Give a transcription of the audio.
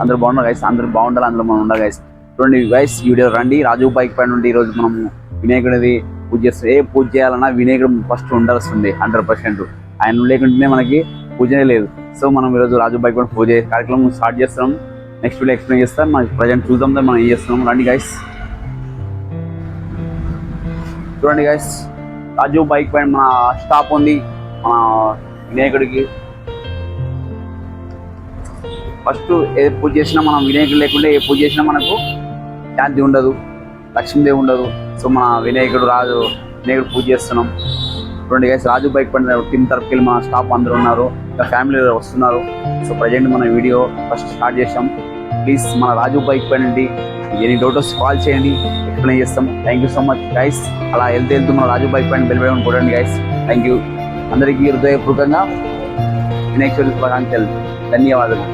అందరూ బాగున్నారు గైస్, అందరూ బాగుండాలి, అందులో మనం ఉండాలి గైస్. చూడండి గైస్, ఈ వీడియో రండి. రాజు బైక్ పైన నుండి ఈరోజు మనం వినాయకుడిది పూజ చేస్తాం. ఏ పూజ చేయాలన్నా వినాయకుడు ఫస్ట్ ఉండాల్సింది 100%. ఆయన లేకుంటేనే మనకి పూజనే లేదు. సో మనం ఈరోజు రాజు బైక్ పైన పూజ కార్యక్రమం స్టార్ట్ చేస్తున్నాం. నెక్స్ట్ వీడియో ఎక్స్ప్లెయిన్ చేస్తాం. మనకి ప్రజెంట్ చూద్దాం మనం ఏం చేస్తున్నాం. రండి గైస్, చూడండి గైస్, రాజు బైక్ పైన మన స్టాప్ ఉంది. మన వినాయకుడికి ఫస్ట్ ఏ పూజ చేసినా మనం వినాయకుడు లేకుంటే ఏ పూజ చేసినా మనకు శాంతి ఉండదు, లక్ష్మీదేవి ఉండదు. సో మన వినాయకుడు పూజ చేస్తున్నాం. చూడండి గైస్, రాజు బైక్ పైన టీమ్ తరఫుకి మన స్టాఫ్ అందరూ ఉన్నారు, ఇంకా ఫ్యామిలీ వస్తున్నారు. సో ప్రజెంట్ మన వీడియో ఫస్ట్ స్టార్ట్ చేసాం. ప్లీజ్ మన రాజు బైక్ పైన నుండి ఎనీ డౌట్స్ కాల్ చేయండి, ఎక్స్ప్లెయిన్ చేస్తాం. Thank you so much guys. అలా వెళ్తూ మన రాజు బైక్ పైన బెల్ బటన్ కొట్టండి గైస్. థ్యాంక్ యూ అందరికీ హృదయపూర్వకంగా వినాయక చవితి శుభాకాంక్షలు. ధన్యవాదాలు.